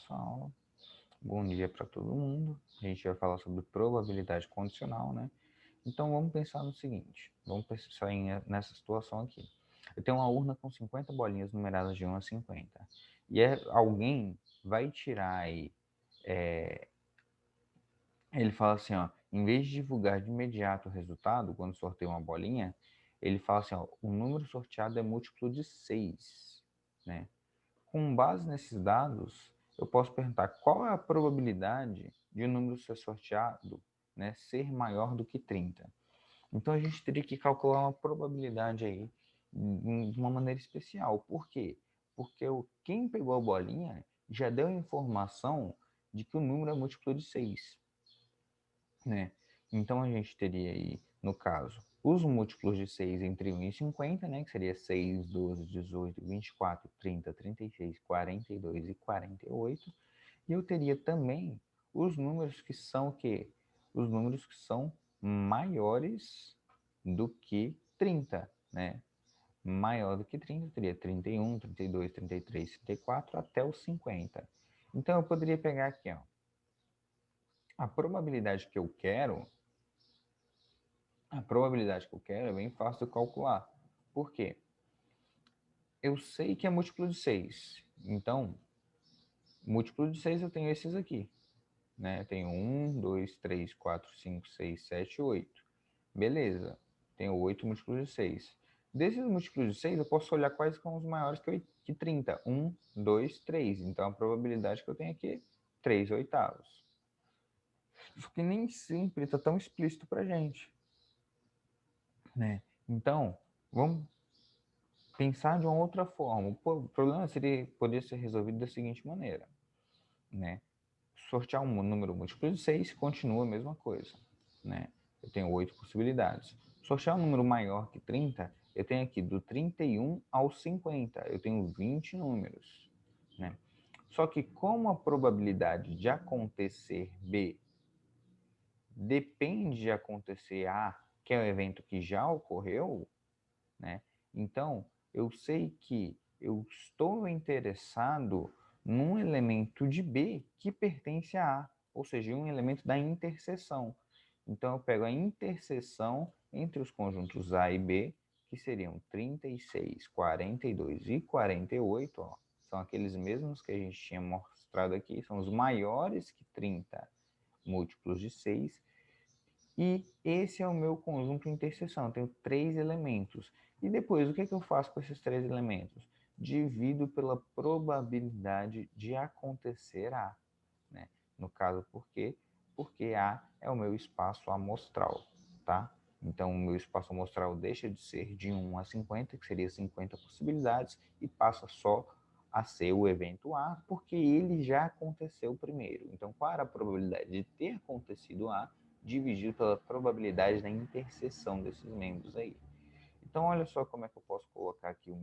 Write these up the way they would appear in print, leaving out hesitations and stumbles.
nossa aula. Bom dia para todo mundo. A gente vai falar sobre probabilidade condicional, né? Então vamos pensar no seguinte, vamos pensar nessa situação aqui. Eu tenho uma urna com 50 bolinhas numeradas de 1 a 50. E alguém vai tirar aí, ele fala assim, ó, em vez de divulgar de imediato o resultado, quando sorteia uma bolinha, ele fala assim, ó, o número sorteado é múltiplo de 6, né? Com base nesses dados, eu posso perguntar qual é a probabilidade de um número ser sorteado, né, ser maior do que 30. Então a gente teria que calcular uma probabilidade aí de uma maneira especial. Por quê? Porque quem pegou a bolinha já deu a informação de que o número é múltiplo de 6, né? Então a gente teria aí, no caso, os múltiplos de 6 entre 1 e 50, né? Que seria 6, 12, 18, 24, 30, 36, 42 e 48. E eu teria também os números que são o quê? Os números que são maiores do que 30, né? Maior do que 30, teria 31, 32, 33, 34 até os 50. Então eu poderia pegar aqui, ó, a probabilidade que eu quero, é bem fácil de calcular. Por quê? Eu sei que é múltiplo de 6. Então, múltiplo de 6 eu tenho esses aqui, né? Eu tenho 1, 2, 3, 4, 5, 6, 7, 8. Beleza. Tenho 8 múltiplos de 6. Desses múltiplos de 6, eu posso olhar quais são os maiores que 30. 1, 2, 3. Então, a probabilidade que eu tenho aqui é 3 oitavos. Isso que nem sempre está tão explícito para a gente, né? Então, vamos pensar de uma outra forma. O problema poderia ser resolvido da seguinte maneira, né? Sortear um número múltiplo de 6 continua a mesma coisa, né? Eu tenho 8 possibilidades. Sortear um número maior que 30, eu tenho aqui do 31 ao 50, eu tenho 20 números, né? Só que como a probabilidade de acontecer B depende de acontecer A, que é o evento que já ocorreu, né? Então, eu sei que eu estou interessado num elemento de B que pertence a A, ou seja, um elemento da interseção. Então, eu pego a interseção entre os conjuntos A e B, que seriam 36, 42 e 48, ó, são aqueles mesmos que a gente tinha mostrado aqui, são os maiores que 30 múltiplos de 6, e esse é o meu conjunto de interseção. Eu tenho 3 elementos. E depois, o que eu faço com esses 3 elementos? Divido pela probabilidade de acontecer A, né? No caso, por quê? Porque A é o meu espaço amostral, tá? Então, o meu espaço amostral deixa de ser de 1 a 50, que seria 50 possibilidades, e passa só a ser o evento A, porque ele já aconteceu primeiro. Então, qual era a probabilidade de ter acontecido A dividido pela probabilidade da interseção desses membros aí? Então, olha só como é que eu posso colocar aqui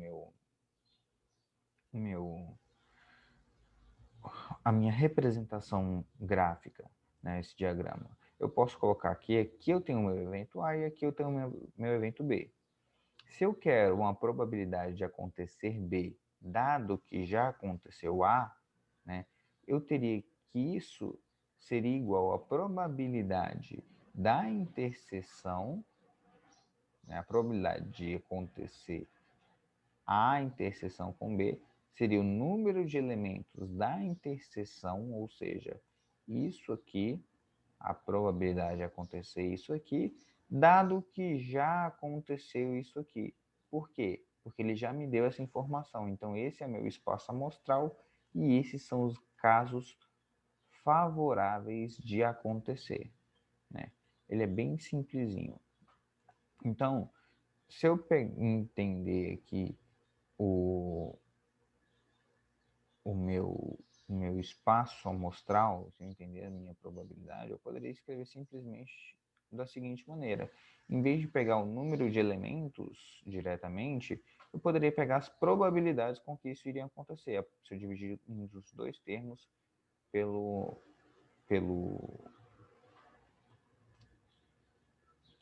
a minha representação gráfica, né, esse diagrama. Eu posso colocar aqui eu tenho o meu evento A e aqui eu tenho o meu evento B. Se eu quero uma probabilidade de acontecer B, dado que já aconteceu A, né, eu teria que isso seria igual à probabilidade da interseção, né, a probabilidade de acontecer A interseção com B seria o número de elementos da interseção, ou seja, isso aqui, a probabilidade de acontecer isso aqui, dado que já aconteceu isso aqui. Por quê? Porque ele já me deu essa informação. Então, esse é meu espaço amostral e esses são os casos favoráveis de acontecer, né? Ele é bem simplesinho. Então, se eu entender aqui o, o meu espaço amostral, se eu entender a minha probabilidade, eu poderia escrever simplesmente da seguinte maneira. Em vez de pegar o número de elementos diretamente, eu poderia pegar as probabilidades com que isso iria acontecer. Se eu dividir os dois termos pelo, pelo,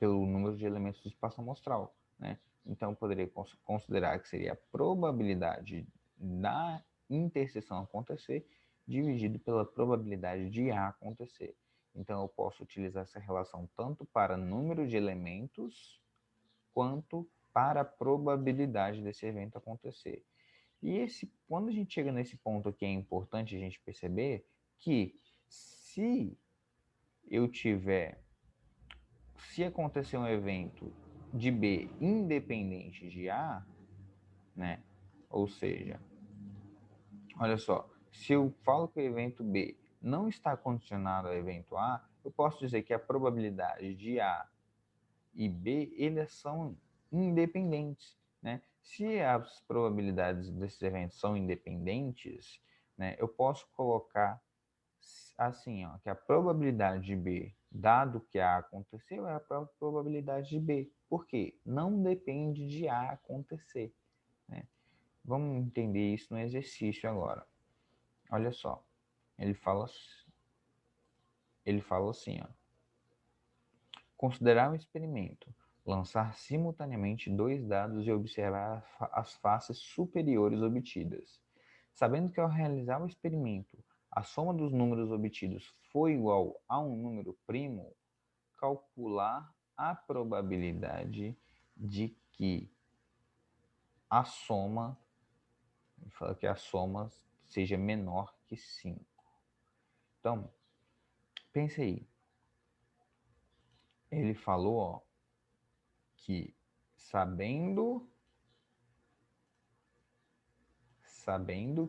pelo número de elementos do espaço amostral, né? Então, eu poderia considerar que seria a probabilidade da interseção acontecer dividido pela probabilidade de A acontecer. Então, eu posso utilizar essa relação tanto para número de elementos, quanto para a probabilidade desse evento acontecer. E quando a gente chega nesse ponto aqui, é importante a gente perceber que se acontecer um evento de B independente de A, né? Ou seja, olha só, se eu falo que o evento B não está condicionado ao evento A, eu posso dizer que a probabilidade de A e B, eles são independentes, né? Se as probabilidades desses eventos são independentes, né, eu posso colocar assim, ó, que a probabilidade de B, dado que A aconteceu, é a própria probabilidade de B. Por quê? Não depende de A acontecer, né? Vamos entender isso no exercício agora. Olha só, ele fala assim, ó. Considerar o experimento, lançar simultaneamente dois dados e observar as faces superiores obtidas. Sabendo que ao realizar o experimento, a soma dos números obtidos foi igual a um número primo, calcular a probabilidade de que a soma, ele fala que a soma seja menor que 5. Então, pense aí. Ele falou, ó, que sabendo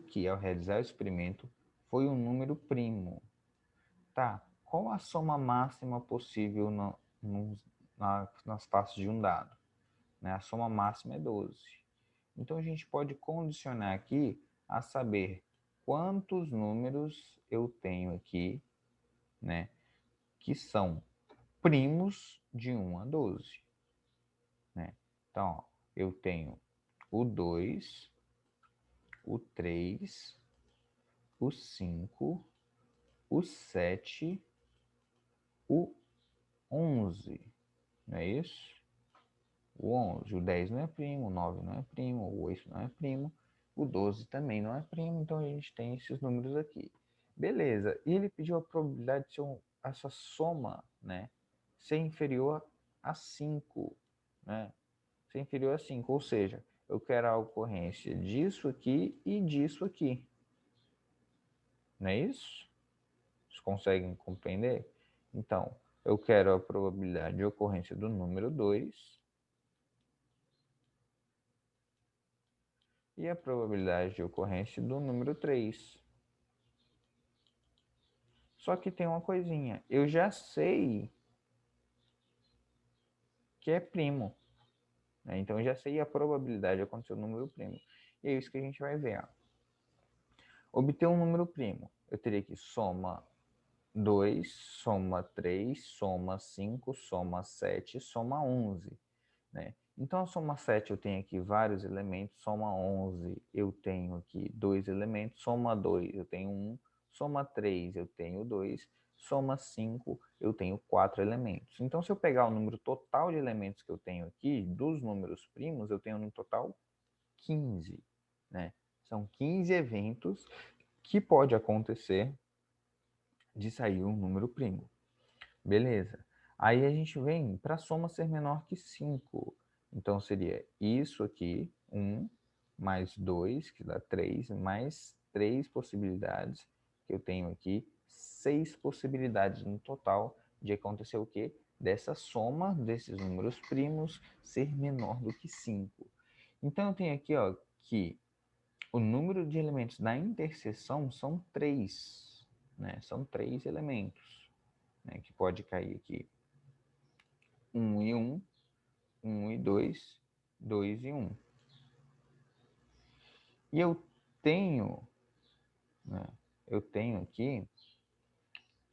que ao realizar o experimento foi um número primo. Tá, qual a soma máxima possível nas faces de um dado? Né? A soma máxima é 12. Então a gente pode condicionar aqui a saber quantos números eu tenho aqui, né, que são primos de 1 a 12. Né? Então, ó, eu tenho o 2, o 3, o 5, o 7, o 11, não é isso? O 11, o 10 não é primo, o 9 não é primo, o 8 não é primo, o 12 também não é primo, então a gente tem esses números aqui. Beleza, e ele pediu a probabilidade de ser essa soma, né, ser inferior a 5, né, ser inferior a 5, ou seja, eu quero a ocorrência disso aqui e disso aqui. Não é isso? Vocês conseguem compreender? Então, eu quero a probabilidade de ocorrência do número 2 e a probabilidade de ocorrência do número 3. Só que tem uma coisinha, eu já sei que é primo, né? Então eu já sei a probabilidade de acontecer o número primo. E é isso que a gente vai ver. Ó. Obter um número primo, eu teria que soma 2, soma 3, soma 5, soma 7, soma 11. Né? Então, a soma 7 eu tenho aqui vários elementos, soma 11 eu tenho aqui dois elementos, soma 2 eu tenho 1, soma 3 eu tenho 2, soma 5 eu tenho 4 elementos. Então, se eu pegar o número total de elementos que eu tenho aqui, dos números primos, eu tenho no total 15. Né? São 15 eventos que pode acontecer de sair um número primo. Beleza. Aí a gente vem para a soma ser menor que 5. Então seria isso aqui, 1, mais 2, que dá 3, mais 3 possibilidades, que eu tenho aqui, 6 possibilidades no total de acontecer o quê? Dessa soma desses números primos ser menor do que 5. Então eu tenho aqui, ó, que o número de elementos da interseção são 3, né? São 3 elementos, né? Que pode cair aqui 1 e 1, 1 e 2, 2 e 1. E tenho, né, eu tenho aqui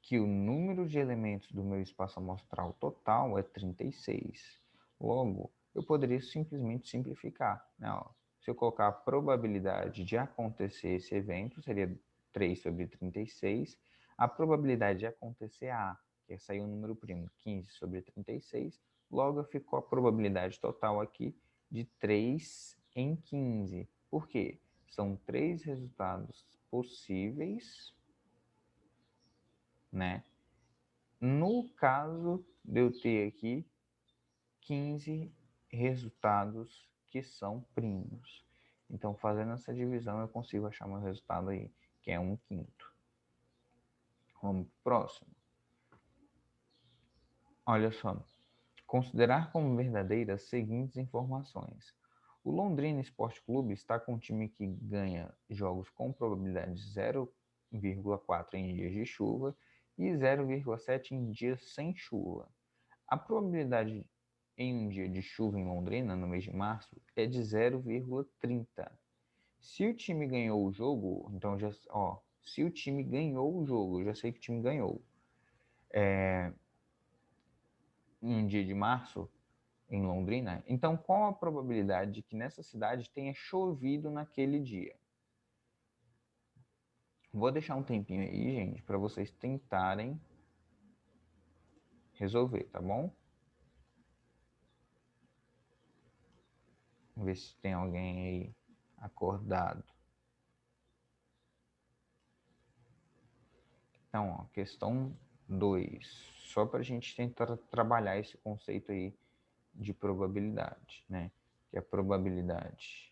que o número de elementos do meu espaço amostral total é 36. Logo, eu poderia simplesmente simplificar. Né? Ó, se eu colocar a probabilidade de acontecer esse evento, seria 3 sobre 36. A probabilidade de acontecer A, que é sair um número primo, 15 sobre 36. Logo, ficou a probabilidade total aqui de 3 em 15. Por quê? São 3 resultados possíveis, né? No caso de eu ter aqui 15 resultados que são primos. Então, fazendo essa divisão, eu consigo achar meu resultado aí, que é 1/5. Vamos para o próximo. Olha só. Considerar como verdadeiras as seguintes informações. O Londrina Esporte Clube está com um time que ganha jogos com probabilidade de 0,4 em dias de chuva e 0,7 em dias sem chuva. A probabilidade em um dia de chuva em Londrina, no mês de março, é de 0,30. Se o time ganhou o jogo, então já, se o time ganhou o jogo, eu já sei que o time ganhou. Em um dia de março, em Londrina, então qual a probabilidade de que nessa cidade tenha chovido naquele dia? Vou deixar um tempinho aí, gente, para vocês tentarem resolver, tá bom? Vamos ver se tem alguém aí acordado. Então, ó, questão 2. Só para a gente tentar trabalhar esse conceito aí de probabilidade, né? Que é a probabilidade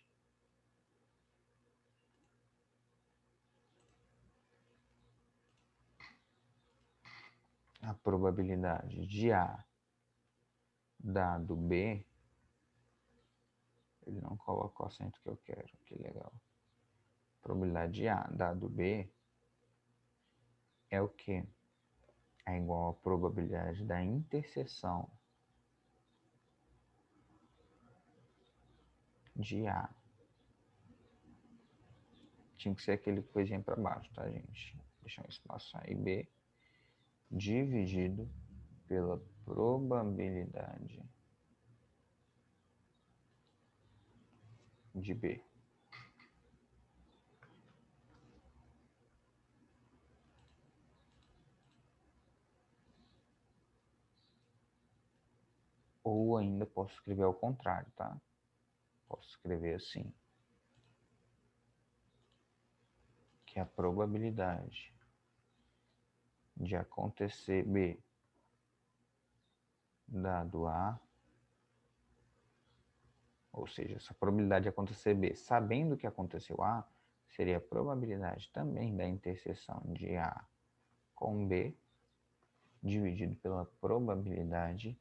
de A dado B, ele não coloca o acento que eu quero, que legal. Probabilidade de A dado B é o que? É igual à probabilidade da interseção de A. Tinha que ser aquele coisinha para baixo, tá, gente? Deixar um espaço aí, B, dividido pela probabilidade de B. Ou ainda posso escrever ao contrário, tá? Posso escrever assim, que é a probabilidade de acontecer B dado A, ou seja, essa probabilidade de acontecer B sabendo que aconteceu A, seria a probabilidade também da interseção de A com B, dividido pela probabilidade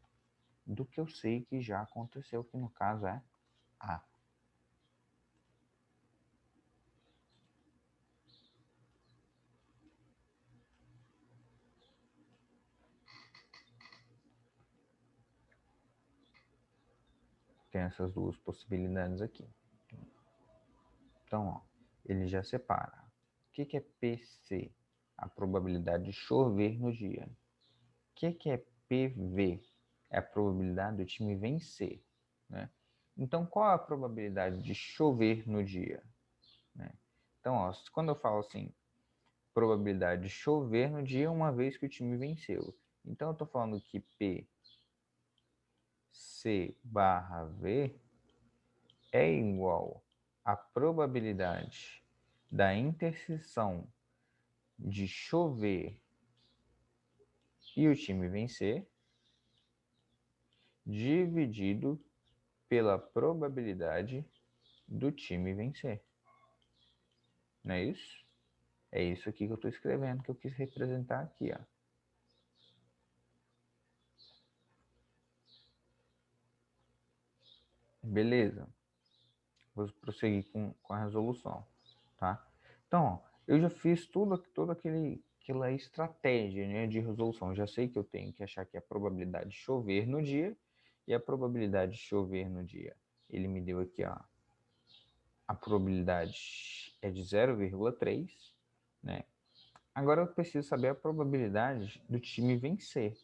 do que eu sei que já aconteceu, que no caso é A. Tem essas duas possibilidades aqui. Então, ó, ele já separa. O que é PC? A probabilidade de chover no dia. O que é PV? É a probabilidade do time vencer, né? Então, qual é a probabilidade de chover no dia? Né? Então, ó, quando eu falo assim, probabilidade de chover no dia uma vez que o time venceu. Então, eu estou falando que P C barra V é igual à probabilidade da interseção de chover e o time vencer, dividido pela probabilidade do time vencer. Não é isso? É isso aqui que eu estou escrevendo, que eu quis representar aqui, ó. Beleza? Vou prosseguir com a resolução, tá? Então, ó, eu já fiz toda aquela estratégia, né, de resolução. Eu já sei que eu tenho que achar que a probabilidade de chover no dia e a probabilidade de chover no dia. Ele me deu aqui, ó, a probabilidade é de 0,3, né? Agora eu preciso saber a probabilidade do time vencer.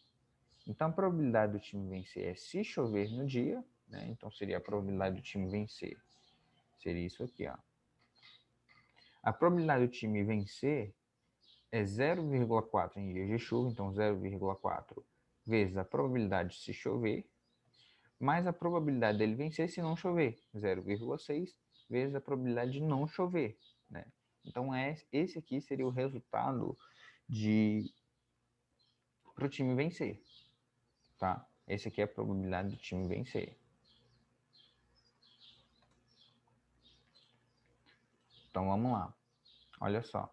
Então a probabilidade do time vencer é se chover no dia, né? Então seria a probabilidade do time vencer. Seria isso aqui, ó. A probabilidade do time vencer é 0,4 em dias de chuva, então 0,4 vezes a probabilidade de se chover, mais a probabilidade dele vencer se não chover, 0,6 vezes a probabilidade de não chover, né? Então, esse aqui seria o resultado para o time vencer, tá? Esse aqui é a probabilidade do time vencer. Então, vamos lá. Olha só.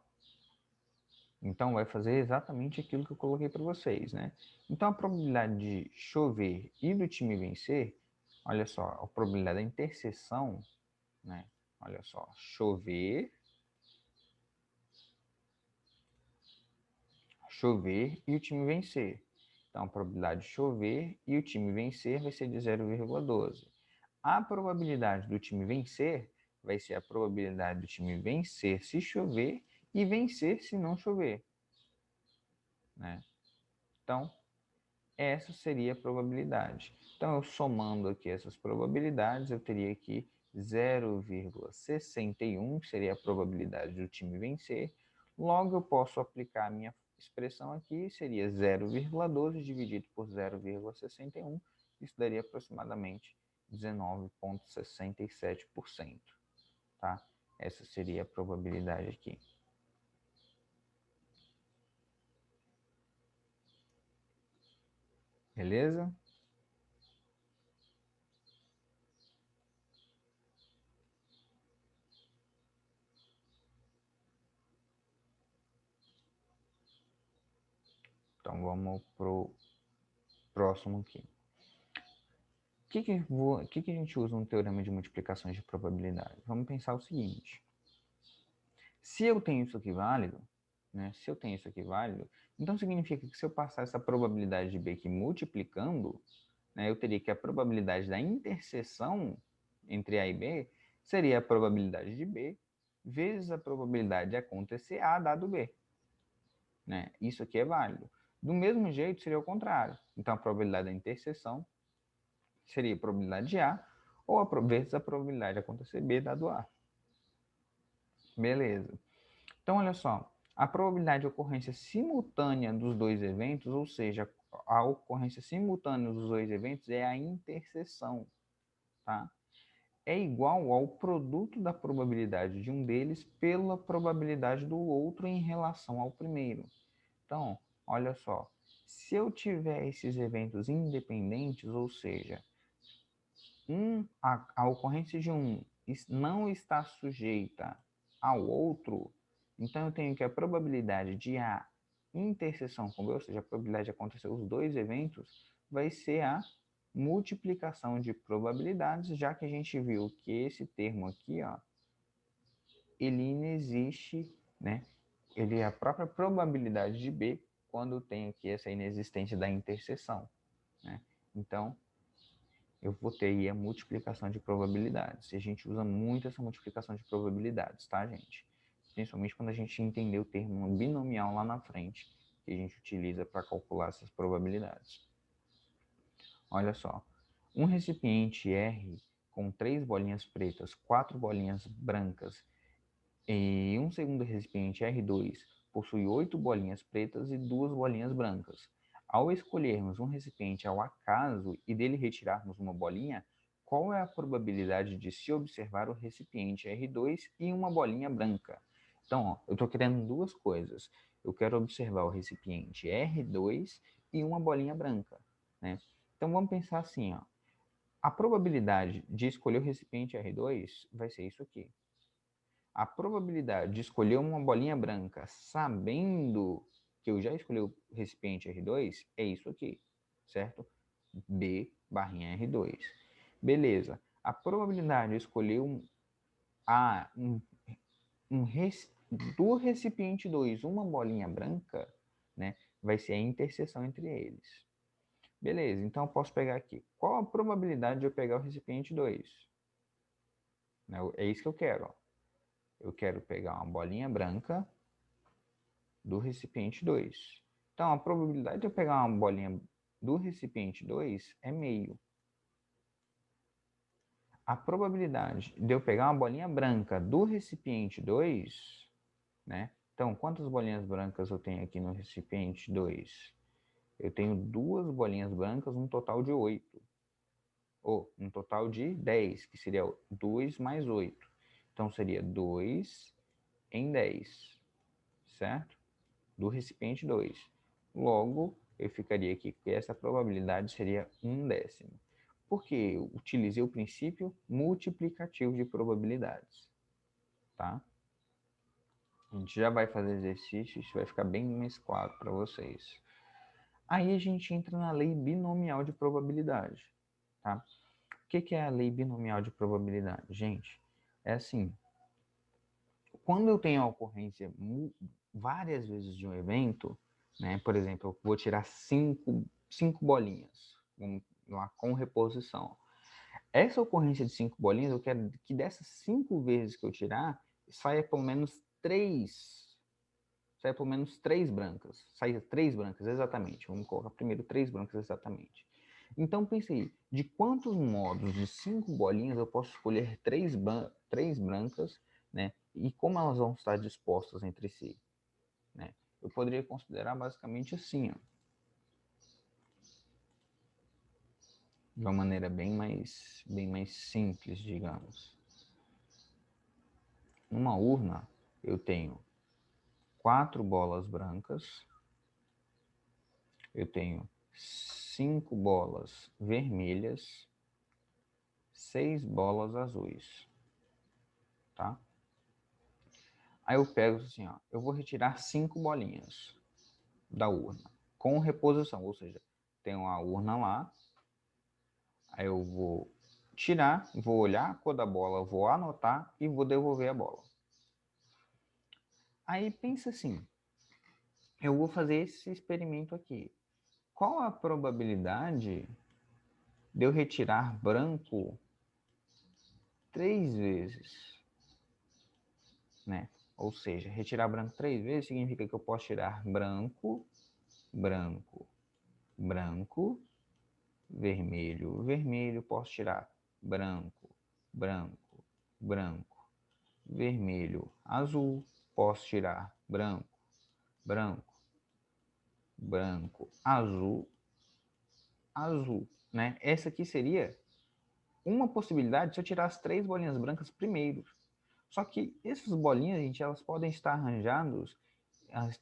Então, vai fazer exatamente aquilo que eu coloquei para vocês, né? Então, a probabilidade de chover e do time vencer, olha só, a probabilidade da interseção, né? Olha só, chover e o time vencer. Então, a probabilidade de chover e o time vencer vai ser de 0,12. A probabilidade do time vencer vai ser a probabilidade do time vencer se chover e vencer se não chover, né? Então, essa seria a probabilidade. Então, eu somando aqui essas probabilidades, eu teria aqui 0,61, que seria a probabilidade do time vencer. Logo, eu posso aplicar a minha expressão aqui, seria 0,12 dividido por 0,61. Isso daria aproximadamente 19,67%. Tá? Essa seria a probabilidade aqui. Beleza? Então vamos pro próximo aqui. O que a gente usa no teorema de multiplicações de probabilidade? Vamos pensar o seguinte. Se eu tenho isso aqui válido, né? Se eu tenho isso aqui válido, então significa que se eu passar essa probabilidade de B aqui multiplicando, né, eu teria que a probabilidade da interseção entre A e B seria a probabilidade de B vezes a probabilidade de acontecer A dado B. Né? Isso aqui é válido. Do mesmo jeito, seria o contrário. Então, a probabilidade da interseção seria a probabilidade de A ou vezes a probabilidade de acontecer B dado A. Beleza. Então, olha só. A probabilidade de ocorrência simultânea dos dois eventos, ou seja, a ocorrência simultânea dos dois eventos é a interseção, tá? É igual ao produto da probabilidade de um deles pela probabilidade do outro em relação ao primeiro. Então, olha só, se eu tiver esses eventos independentes, ou seja, a ocorrência de um não está sujeita ao outro, então eu tenho que a probabilidade de a interseção com B, ou seja, a probabilidade de acontecer os dois eventos, vai ser a multiplicação de probabilidades, já que a gente viu que esse termo aqui, ó, ele inexiste, né? Ele é a própria probabilidade de B quando tem aqui essa inexistência da interseção, né? Então, eu vou ter aí a multiplicação de probabilidades. E a gente usa muito essa multiplicação de probabilidades, tá, gente? Principalmente quando a gente entender o termo binomial lá na frente, que a gente utiliza para calcular essas probabilidades. Olha só, um recipiente R com 3 bolinhas pretas, 4 bolinhas brancas e um segundo recipiente R2 possui 8 bolinhas pretas e 2 bolinhas brancas. Ao escolhermos um recipiente ao acaso e dele retirarmos uma bolinha, qual é a probabilidade de se observar o recipiente R2 e uma bolinha branca? Então, ó, eu estou querendo duas coisas. Eu quero observar o recipiente R2 e uma bolinha branca, né? Então, vamos pensar assim, ó. A probabilidade de escolher o recipiente R2 vai ser isso aqui. A probabilidade de escolher uma bolinha branca sabendo que eu já escolhi o recipiente R2 é isso aqui, certo? B barrinha R2. Beleza. A probabilidade de escolher do recipiente 2 uma bolinha branca, né, vai ser a interseção entre eles. Beleza, então eu posso pegar aqui. Qual a probabilidade de eu pegar o recipiente 2? É isso que eu quero. Ó. Eu quero pegar uma bolinha branca do recipiente 2. Então, a probabilidade de eu pegar uma bolinha do recipiente 2 é meio. A probabilidade de eu pegar uma bolinha branca do recipiente 2, né? Então, quantas bolinhas brancas eu tenho aqui no recipiente 2? Eu tenho 2 bolinhas brancas, um total de 8. Ou um total de 10, que seria 2 mais 8. Então, seria 2 em 10, certo? Do recipiente 2. Logo, eu ficaria aqui que essa probabilidade seria 1/10. Porque eu utilizei o princípio multiplicativo de probabilidades, tá? A gente já vai fazer exercício, isso vai ficar bem mais claro para vocês. Aí a gente entra na lei binomial de probabilidade, tá? O que é a lei binomial de probabilidade? Gente, é assim, quando eu tenho a ocorrência várias vezes de um evento, né, por exemplo, eu vou tirar cinco bolinhas, lá com reposição. Essa ocorrência de 5 bolinhas, eu quero que dessas 5 vezes que eu tirar, saia pelo menos 3. Saia pelo menos 3 brancas. Saia 3 brancas, exatamente. Vamos colocar primeiro 3 brancas, exatamente. Então, pense aí, de quantos modos de 5 bolinhas eu posso escolher 3 brancas, né? E como elas vão estar dispostas entre si, né? Eu poderia considerar basicamente assim, ó. De uma maneira bem mais simples, digamos. Numa urna, eu tenho 4 bolas brancas, eu tenho 5 bolas vermelhas, 6 bolas azuis, tá? Aí eu pego assim, ó, eu vou retirar 5 bolinhas da urna com reposição, ou seja, tenho a urna lá, aí eu vou tirar, vou olhar a cor da bola, vou anotar e vou devolver a bola. Aí pensa assim, eu vou fazer esse experimento aqui. Qual a probabilidade de eu retirar branco 3 vezes, né? Ou seja, retirar branco 3 vezes significa que eu posso tirar branco, branco, branco, vermelho, vermelho, posso tirar branco, branco, branco, vermelho, azul, posso tirar branco, branco, branco, azul, azul, né? Essa aqui seria uma possibilidade se eu tirar as 3 bolinhas brancas primeiro. Só que essas bolinhas, gente, elas podem estar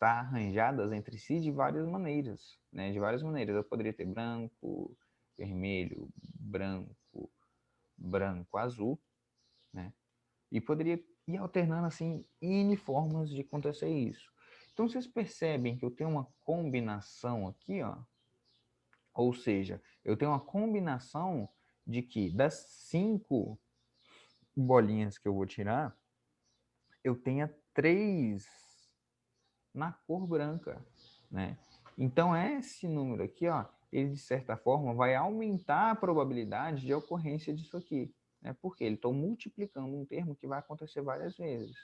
arranjadas entre si de várias maneiras, né? De várias maneiras. Eu poderia ter branco, vermelho, branco, branco, azul, né? E poderia ir alternando assim N formas de acontecer isso. Então vocês percebem que eu tenho uma combinação aqui, ó. Ou seja, eu tenho uma combinação de que das 5 bolinhas que eu vou tirar, eu tenha 3 na cor branca, né? Então esse número aqui, ó, ele de certa forma vai aumentar a probabilidade de ocorrência disso aqui, né? Porque ele estou multiplicando um termo que vai acontecer várias vezes.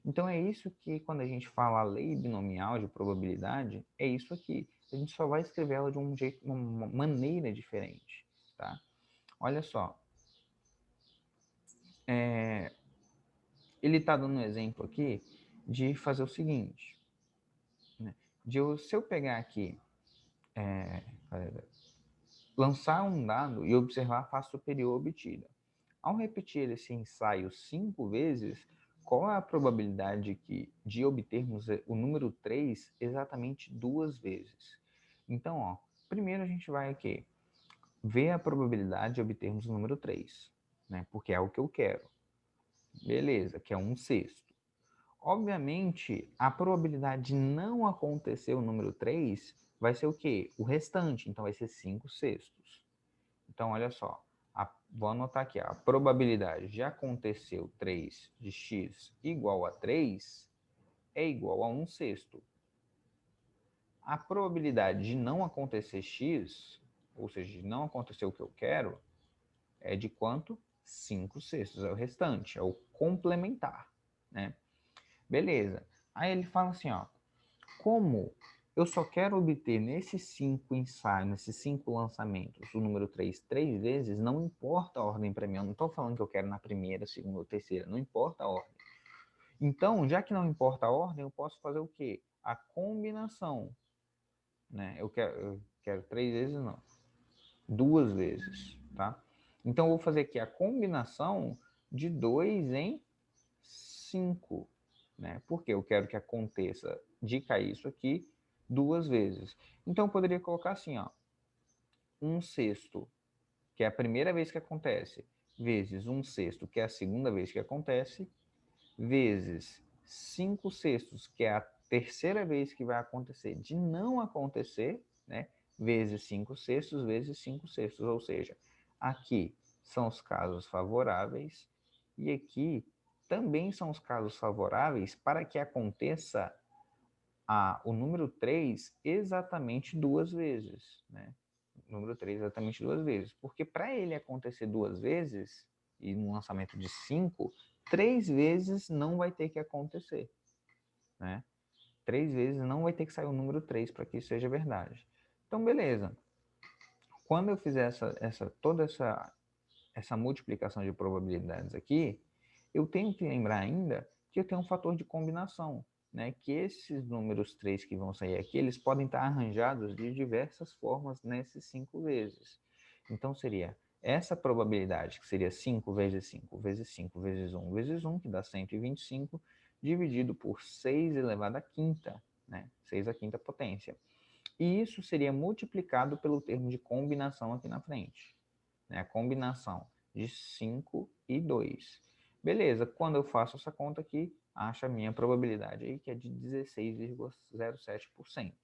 Então é isso que quando a gente fala a lei binomial de probabilidade, é isso aqui. A gente só vai escrever ela de um jeito, uma maneira diferente, tá? Olha só, ele está dando um exemplo aqui de fazer o seguinte, né? Se eu pegar aqui, lançar um dado e observar a face superior obtida. Ao repetir esse ensaio 5 vezes, qual é a probabilidade de obtermos o número 3 exatamente 2 vezes? Então, ó, primeiro a gente vai aqui ver a probabilidade de obtermos o número 3, né? Porque é o que eu quero. Beleza, que é 1/6. Obviamente, a probabilidade de não acontecer o número 3 vai ser o quê? O restante, então vai ser 5/6. Então, olha só, vou anotar aqui, a probabilidade de acontecer o 3 de x igual a 3 é igual a 1/6. A probabilidade de não acontecer x, ou seja, de não acontecer o que eu quero, é de quanto? 5/6, é o restante, é o complementar, né? Beleza. Aí ele fala assim, ó, como eu só quero obter nesses 5 ensaios, nesses 5 lançamentos, o número 3 vezes, não importa a ordem para mim. Eu não estou falando que eu quero na primeira, segunda ou terceira, não importa a ordem. Então, já que não importa a ordem, eu posso fazer o quê? A combinação, né? Eu quero 3 vezes, não. 2 vezes, tá? Então, eu vou fazer aqui a combinação de 2 em 5. né? Porque eu quero que aconteça de cair isso aqui 2 vezes. Então, eu poderia colocar assim, ó, 1/6, que é a primeira vez que acontece, vezes 1/6, que é a segunda vez que acontece, vezes 5/6, que é a terceira vez que vai acontecer de não acontecer, né? Vezes 5/6, vezes 5/6, ou seja, aqui são os casos favoráveis e aqui também são os casos favoráveis para que aconteça o número 3 exatamente 2 vezes, né? O número 3 exatamente 2 vezes, porque para ele acontecer 2 vezes, e no lançamento de 5, 3 vezes não vai ter que acontecer, né? 3 vezes não vai ter que sair o número 3 para que isso seja verdade. Então, beleza. Quando eu fizer toda essa multiplicação de probabilidades aqui, eu tenho que lembrar ainda que eu tenho um fator de combinação, né? Que esses números 3 que vão sair aqui, eles podem estar arranjados de diversas formas nesses 5 vezes. Então, seria essa probabilidade, que seria 5 vezes 5 vezes 5 vezes 1, que dá 125, dividido por 6 elevado à quinta, né? 6 à quinta potência. E isso seria multiplicado pelo termo de combinação aqui na frente, né? A combinação de 5 e 2. Beleza, quando eu faço essa conta aqui, acha a minha probabilidade aí, que é de 16,07%.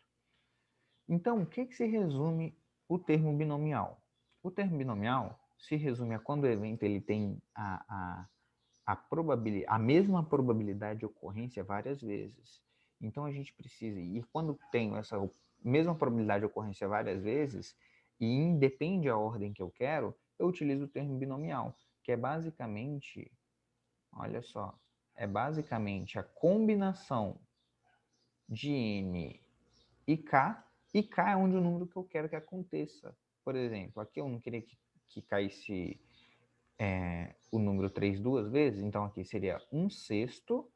Então, o que se resume o termo binomial? O termo binomial se resume a quando o evento ele tem a mesma probabilidade de ocorrência várias vezes. Então, a gente precisa, e quando tem essa mesma probabilidade de ocorrência várias vezes, e independe a ordem que eu quero, eu utilizo o termo binomial, que é basicamente, olha só, é basicamente a combinação de n e k é onde o número que eu quero que aconteça. Por exemplo, aqui eu não queria que caísse o número 3 duas vezes, então aqui seria 1/6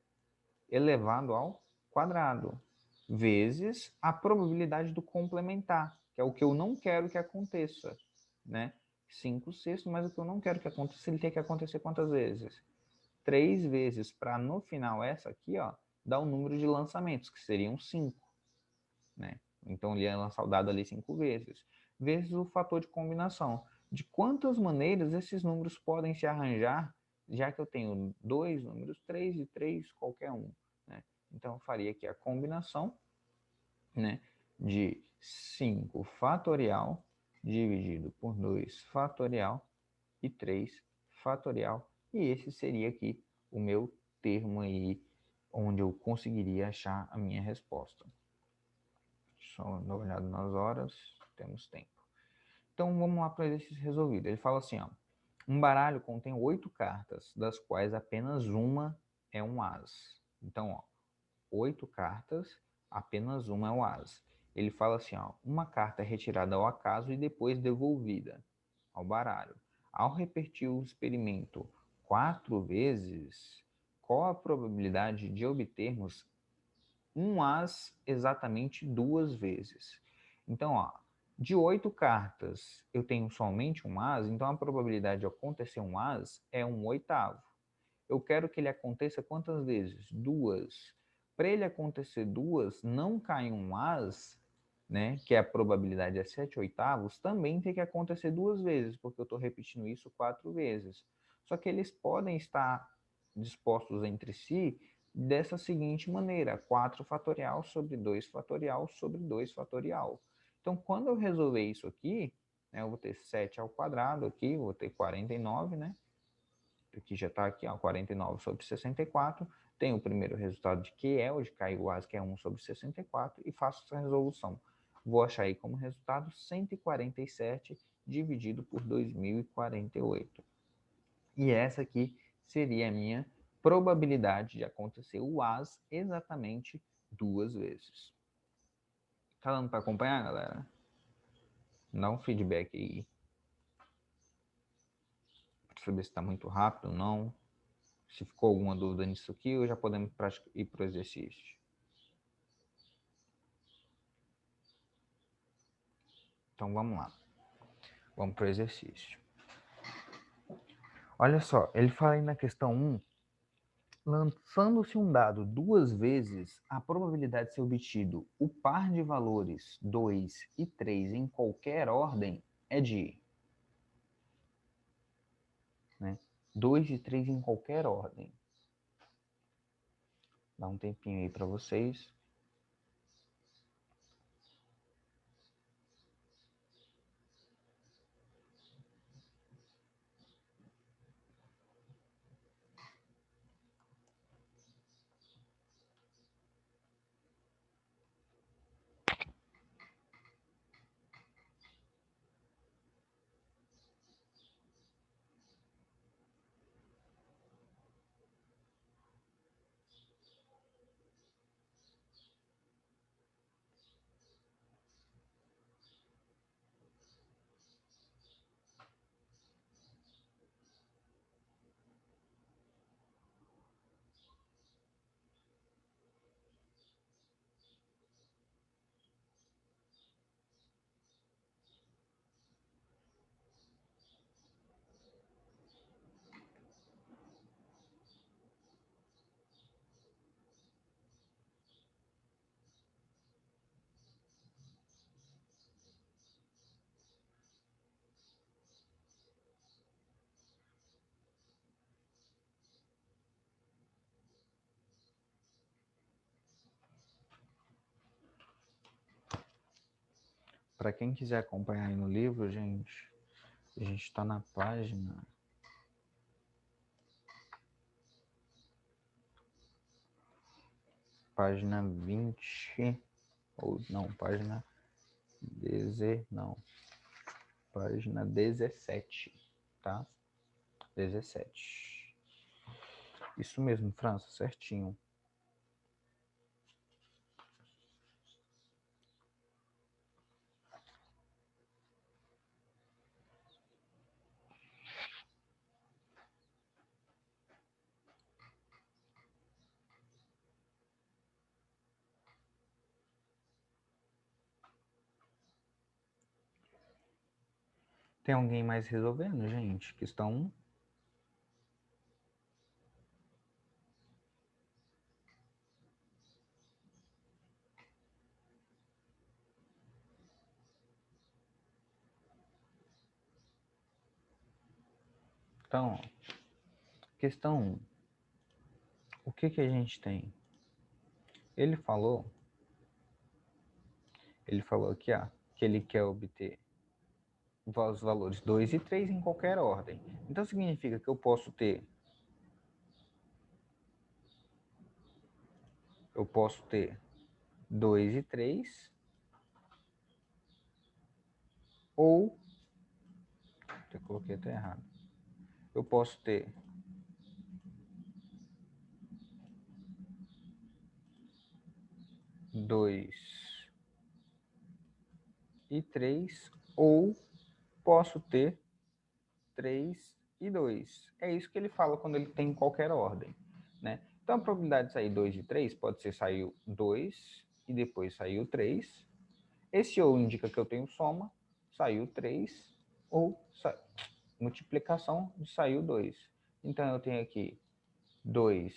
elevado ao quadrado, vezes a probabilidade do complementar, que é o que eu não quero que aconteça, né? 5/6, mas o que eu não quero que aconteça, ele tem que acontecer quantas vezes? 3 vezes, para no final essa aqui, ó, dar o número de lançamentos, que seriam 5, né? Então ele ia lançar o dado ali 5 vezes, vezes o fator de combinação. De quantas maneiras esses números podem se arranjar, já que eu tenho dois números 3 e 3 qualquer um, né? Então eu faria aqui a combinação, né, de 5 fatorial dividido por 2 fatorial e 3 fatorial. E esse seria aqui o meu termo aí, onde eu conseguiria achar a minha resposta. Só dar uma olhada nas horas, temos tempo. Então vamos lá para o exercício resolvido. Ele fala assim, ó, um baralho contém 8 cartas, das quais apenas uma é um as. Então, ó, 8 cartas, apenas uma é o as. Ele fala assim, ó, uma carta é retirada ao acaso e depois devolvida ao baralho. Ao repetir o experimento 4 vezes, qual a probabilidade de obtermos um as exatamente 2 vezes? Então, ó, de 8 cartas eu tenho somente um as, então a probabilidade de acontecer um as é 1/8. Eu quero que ele aconteça quantas vezes? 2. Para ele acontecer 2, não cai um as, né, que a probabilidade é 7/8, também tem que acontecer 2 vezes, porque eu estou repetindo isso 4 vezes. Só que eles podem estar dispostos entre si dessa seguinte maneira: 4 fatorial sobre 2 fatorial sobre 2 fatorial. Então, quando eu resolver isso aqui, né, eu vou ter 7 ao quadrado aqui, vou ter 49, né? Aqui já está aqui, ó, 49 sobre 64. Tem o primeiro resultado de que é o de caiu as, que é 1 sobre 64, e faço essa resolução. Vou achar aí como resultado 147 dividido por 2048. E essa aqui seria a minha probabilidade de acontecer o as exatamente 2 vezes. Tá dando para acompanhar, galera? Dá um feedback aí. Para saber se está muito rápido ou não. Se ficou alguma dúvida nisso aqui, ou já podemos ir para o exercício. Então vamos lá. Vamos para o exercício. Olha só, ele fala aí na questão 1 Lançando-se um dado 2 vezes, a probabilidade de ser obtido o par de valores 2 e 3 em qualquer ordem é de 2 e 3 em qualquer ordem. Dá um tempinho aí para vocês. Para quem quiser acompanhar aí no livro, gente, a gente está na página 20, ou não, página 17, tá? 17. Isso mesmo, França, certinho. Tem alguém mais resolvendo, gente? Questão 1. Então, questão 1. O que a gente tem? Ele falou aqui, que ele quer obter os valores 2 e 3 em qualquer ordem. Então, significa que eu posso ter 2 e 3, ou, eu coloquei até errado, eu posso ter 2 e 3, ou posso ter 3 e 2. É isso que ele fala quando ele tem qualquer ordem, né? Então, a probabilidade de sair 2 e 3 pode ser saiu 2 e depois saiu 3. Esse ou indica que eu tenho soma, saiu 3, ou multiplicação de saiu 2. Então, eu tenho aqui 2,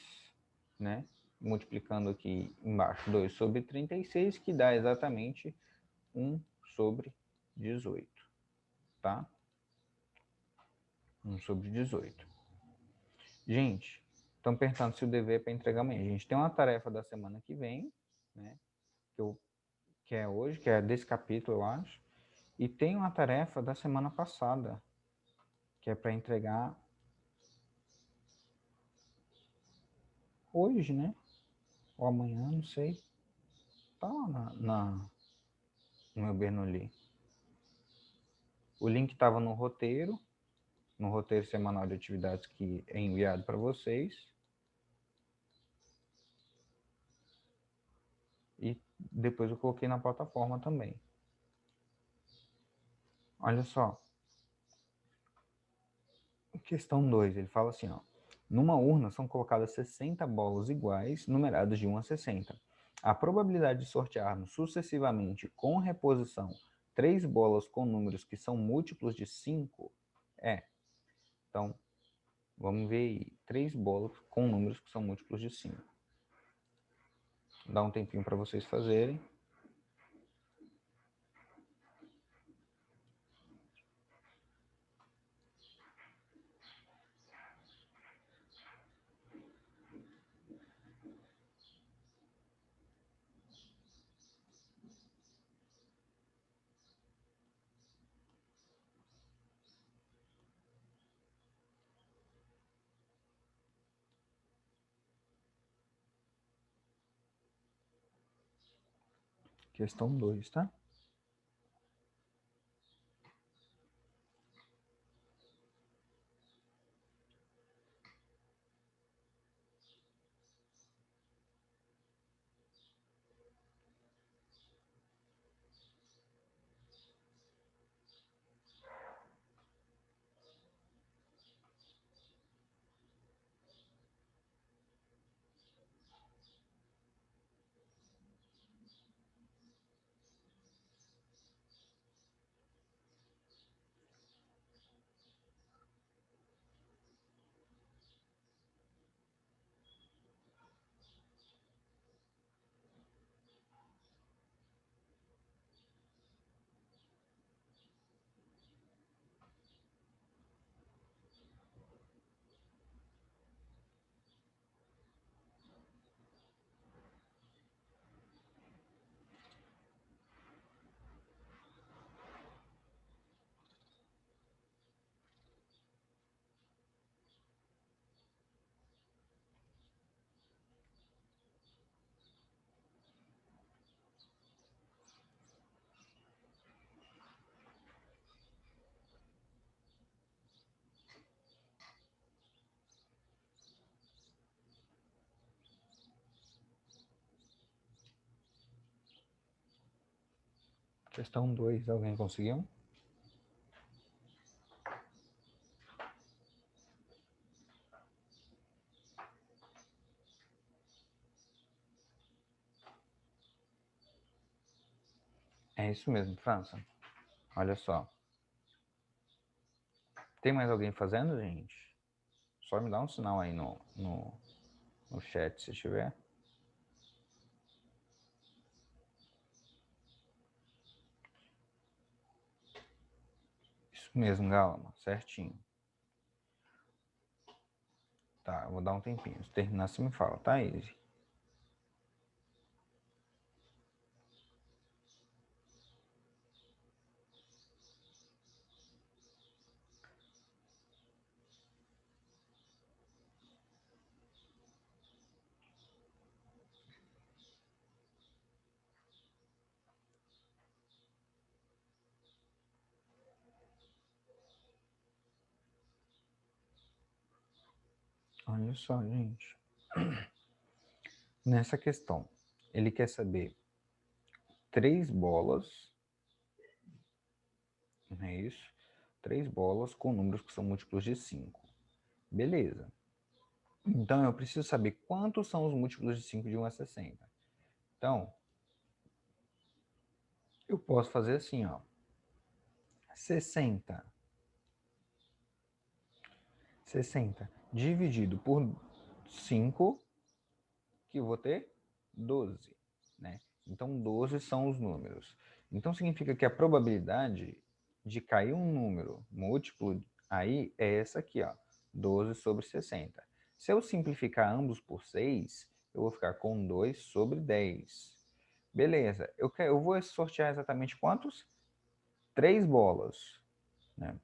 né? Multiplicando aqui embaixo 2 sobre 36, que dá exatamente 1 sobre 18, tá? 1 sobre 18. Gente, estão perguntando se o dever é para entregar amanhã. A gente tem uma tarefa da semana que vem, né? Que é hoje, que é desse capítulo, eu acho. E tem uma tarefa da semana passada, que é para entregar hoje, né? Ou amanhã, não sei. Tá lá no meu Bernoulli. O link estava no roteiro semanal de atividades que é enviado para vocês. E depois eu coloquei na plataforma também. Olha só. Questão 2, ele fala assim, ó. Numa urna são colocadas 60 bolas iguais, numeradas de 1 a 60. A probabilidade de sortearmos sucessivamente com reposição 3 bolas com números que são múltiplos de 5 é. Então, Vamos ver aí, 3 bolas com números que são múltiplos de 5. Dá um tempinho para vocês fazerem. Questão 2, tá? Questão 2, alguém conseguiu? É isso mesmo, França. Olha só. Tem mais alguém fazendo, gente? Só me dá um sinal aí no chat, se tiver. Isso mesmo, Galma, certinho. Tá, eu vou dar um tempinho. Se terminar, você me fala, tá, Izzy? Olha só, gente. Nessa questão, ele quer saber 3 bolas, não é isso? 3 bolas com números que são múltiplos de 5. Beleza. Então, eu preciso saber quantos são os múltiplos de 5 de 1 a 60. Então, eu posso fazer assim, ó. 60 dividido por 5, que eu vou ter 12, né? Então, 12 são os números. Então, significa que a probabilidade de cair um número múltiplo aí é essa aqui, ó, 12 sobre 60. Se eu simplificar ambos por 6, eu vou ficar com 2 sobre 10. Beleza, eu vou sortear exatamente quantos? 3 bolas, né?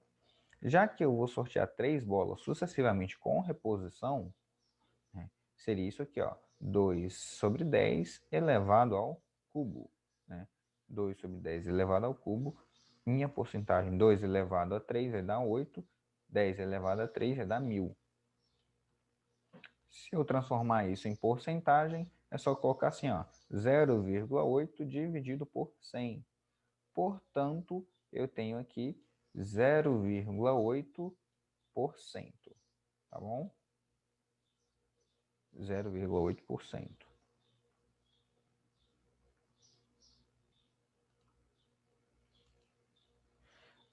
Já que eu vou sortear 3 bolas sucessivamente com reposição, né, seria isso aqui, ó, 2 sobre 10 elevado ao cubo. Né? 2 sobre 10 elevado ao cubo. Minha porcentagem, 2 elevado a 3 vai dar 8. 10 elevado a 3 vai dar 1000. Se eu transformar isso em porcentagem, é só colocar assim, ó, 0,8 dividido por 100. Portanto, eu tenho aqui 0,8%, tá bom? 0,8%.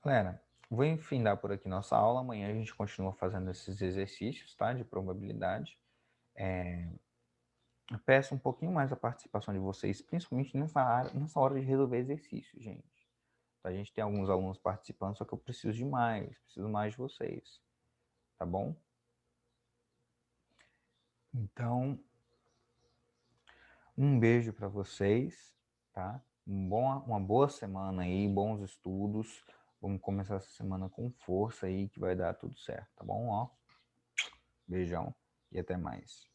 Galera, vou enfindar por aqui nossa aula. Amanhã a gente continua fazendo esses exercícios, tá? De probabilidade. Peço um pouquinho mais a participação de vocês, principalmente nessa hora de resolver exercício, gente. A gente tem alguns alunos participando, só que eu preciso mais de vocês, tá bom? Então, um beijo para vocês, tá? Uma boa semana aí, bons estudos. Vamos começar essa semana com força aí, que vai dar tudo certo, tá bom? Ó, beijão e até mais.